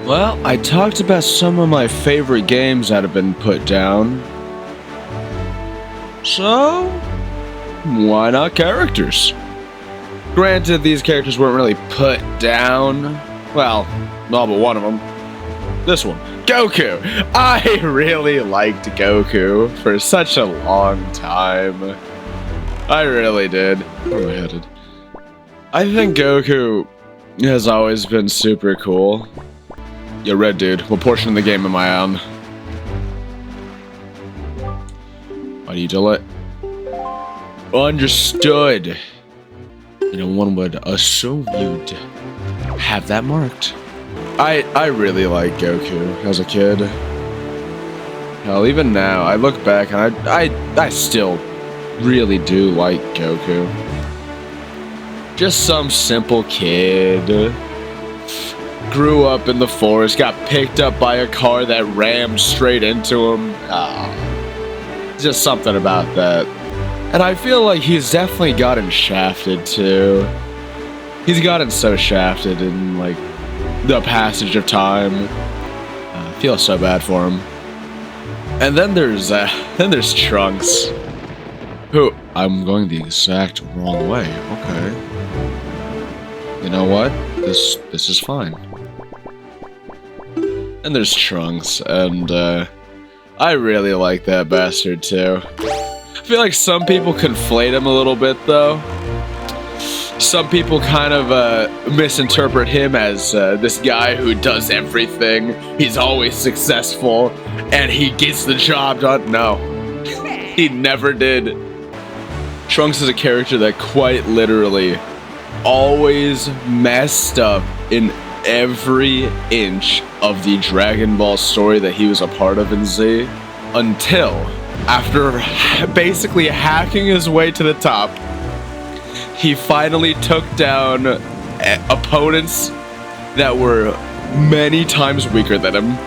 Well, I talked about some of my favorite games that have been put down. So, why not characters? Granted, these characters weren't really put down. Well, all but one of them. This one, Goku. I really liked Goku for such a long time. I really did. Where am I headed? I think Goku has always been super cool. Yo, Red Dude, what portion of the game am I on? Why do you delete? Understood. You know, one would assume you'd have that marked. I really like Goku as a kid. Hell, even now, I look back and I still really do like Goku. Just some simple kid. Grew up in the forest, got picked up by a car that rammed straight into him. Just something about that. And I feel like he's definitely gotten shafted too. He's gotten so shafted in like the passage of time. I feel so bad for him. And then there's Trunks, who I'm going the exact wrong way. Okay. You know what? This is fine. And there's Trunks, and I really like that bastard too. I feel like some people conflate him a little bit though. Some people kind of misinterpret him as this guy who does everything. He's always successful, and he gets the job done. No, he never did. Trunks is a character that quite literally always messed up in every inch of the Dragon Ball story that he was a part of in Z, until after basically hacking his way to the top, he finally took down opponents that were many times weaker than him.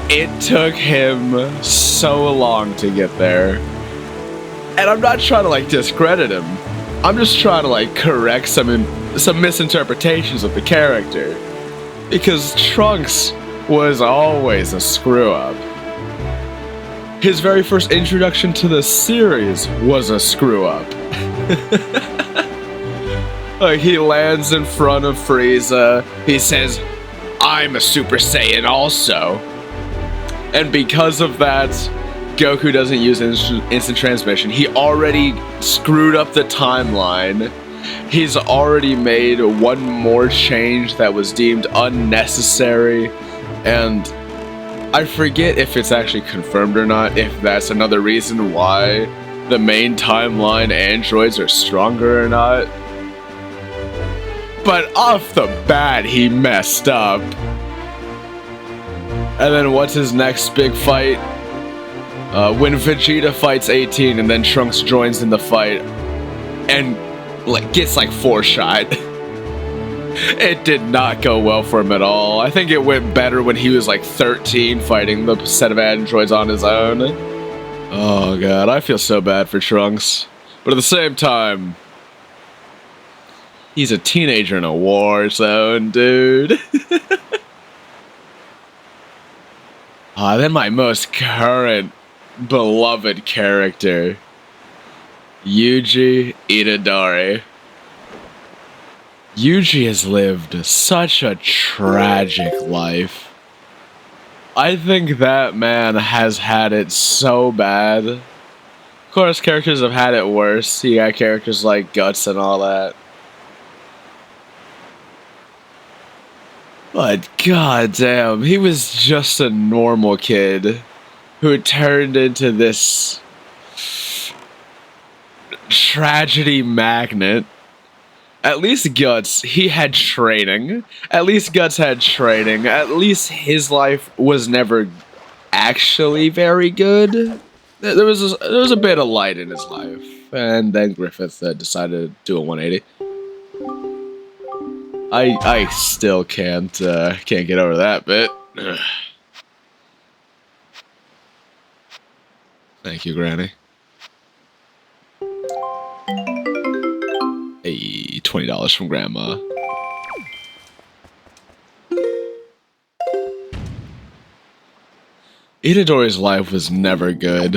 It took him so long to get there. And I'm not trying to like discredit him. I'm just trying to like correct some misinterpretations of the character. Because Trunks was always a screw up. His very first introduction to the series was a screw up. Like, he lands in front of Frieza. He says, "I'm a Super Saiyan also." And because of that, Goku doesn't use instant transmission. He already screwed up the timeline. He's already made one more change that was deemed unnecessary. And I forget if it's actually confirmed or not, if that's another reason why the main timeline androids are stronger or not. But off the bat, he messed up. And then what's his next big fight? When Vegeta fights 18 and then Trunks joins in the fight and like gets like 4-shot. It did not go well for him at all. I think it went better when he was like 13 fighting the set of androids on his own. Oh god, I feel so bad for Trunks. But at the same time, he's a teenager in a war zone, dude. Then my most current beloved character, Yuji Itadori. Yuji has lived such a tragic life. I think that man has had it so bad. Of course, characters have had it worse. You got characters like Guts and all that. But goddamn, he was just a normal kid who turned into this tragedy magnet. At least Guts, he had training. At least Guts had training. At least his life was never actually very good. There was a bit of light in his life. And then Griffith decided to do a 180. I still can't get over that bit. Thank you, Granny. Hey, $20 from Grandma. Itadori's life was never good.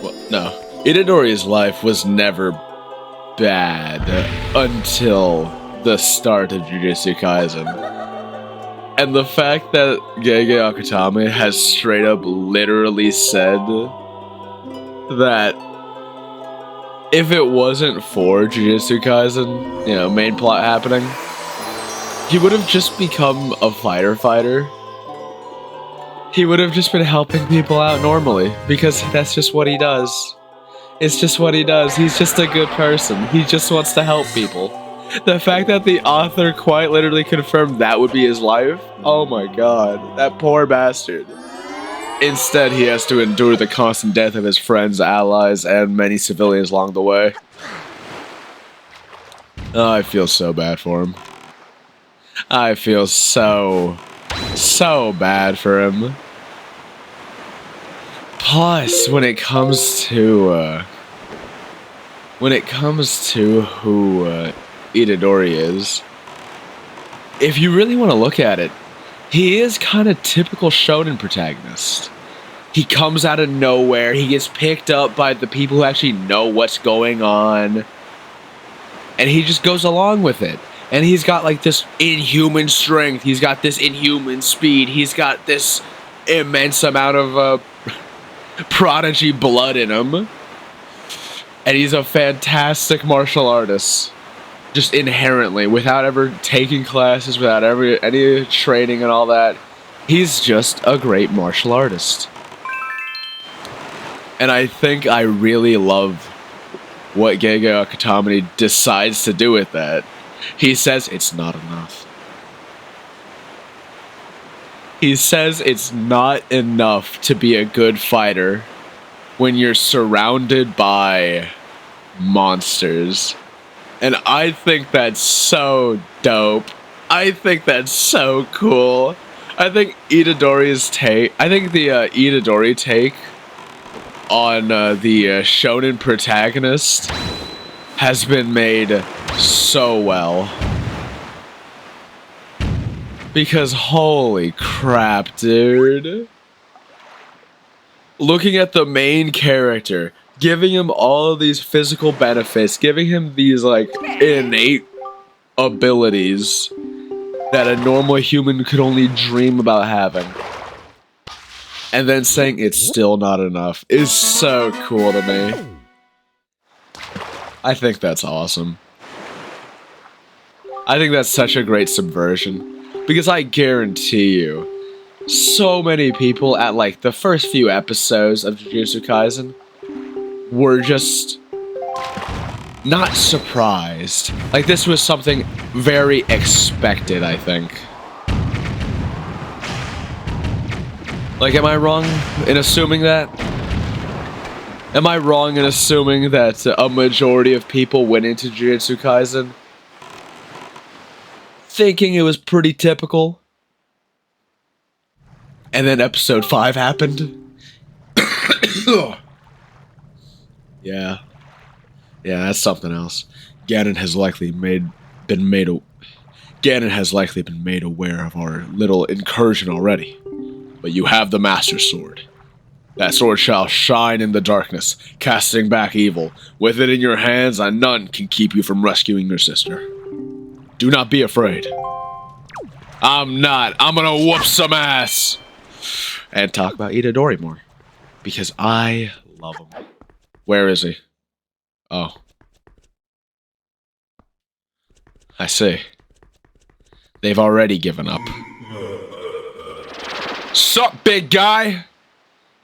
Well, no. Itadori's life was never bad until the start of Jujutsu Kaisen. And the fact that Gege Akutami has straight up literally said that if it wasn't for Jujutsu Kaisen, you know, main plot happening, he would have just become a fighter. He would have just been helping people out normally, because that's just what he does. It's just what he does. He's just a good person. He just wants to help people. The fact that the author quite literally confirmed that would be his life, oh my god, that poor bastard. Instead, he has to endure the constant death of his friends, allies, and many civilians along the way. Oh, I feel so bad for him. I feel so bad for him. Plus, when it comes to who Itadori is, if you really want to look at it, he is kind of typical shonen protagonist. He comes out of nowhere, he gets picked up by the people who actually know what's going on, and he just goes along with it. And he's got like this inhuman strength, he's got this inhuman speed, he's got this immense amount of prodigy blood in him. And he's a fantastic martial artist. Just inherently, without ever taking classes, without any training and all that. He's just a great martial artist. And I think I really love what Gege Akutami decides to do with that. He says it's not enough. He says it's not enough to be a good fighter when you're surrounded by monsters. And I think that's so dope. I think that's so cool. I think the Itadori take on the shonen protagonist has been made so well. Because holy crap, dude. Looking at the main character, giving him all of these physical benefits, giving him these like innate abilities that a normal human could only dream about having, and then saying it's still not enough is so cool to me. I think that's awesome. I think that's such a great subversion. Because I guarantee you, so many people at like the first few episodes of Jujutsu Kaisen were just not surprised. Like, this was something very expected, I think. Like, am I wrong in assuming that? Am I wrong in assuming that a majority of people went into Jujutsu Kaisen thinking it was pretty typical? And then episode 5 happened? Yeah, that's something else. Ganon has likely been made aware of our little incursion already. But you have the Master Sword. That sword shall shine in the darkness, casting back evil. With it in your hands, and none can keep you from rescuing your sister. Do not be afraid. I'm not. I'm gonna whoop some ass. And talk about Itadori more. Because I love him. Where is he? Oh. I see. They've already given up. Sup, big guy?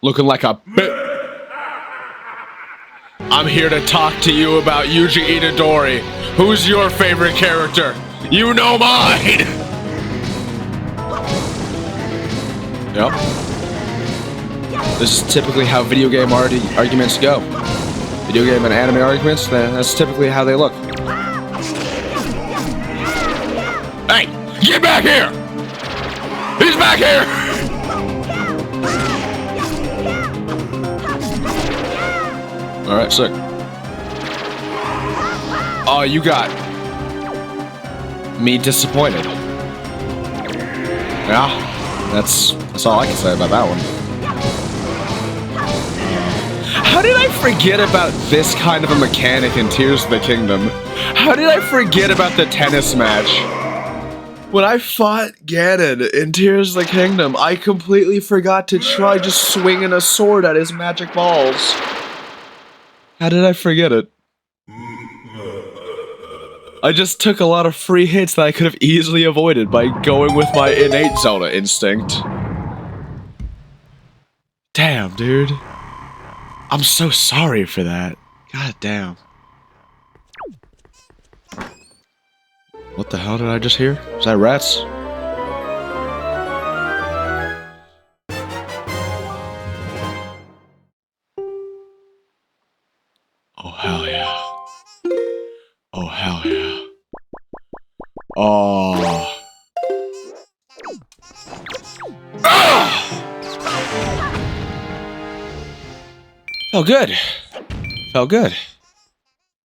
Looking like a bit. I'm here to talk to you about Yuji Itadori. Who's your favorite character? You know mine! Yep. This is typically how video game arguments go. Video game and anime arguments, that's typically how they look. Hey! Get back here! He's back here! Alright, sick. Oh, you got me disappointed. Yeah, that's That's all I can say about that one. How did I forget about this kind of a mechanic in Tears of the Kingdom? How did I forget about the tennis match? When I fought Ganon in Tears of the Kingdom, I completely forgot to try just swinging a sword at his magic balls. How did I forget it? I just took a lot of free hits that I could have easily avoided by going with my innate Zelda instinct. Damn, dude. I'm so sorry for that. God damn. What the hell did I just hear? Was that rats? Oh, hell yeah. Oh, hell yeah. Oh. Felt good. Felt good.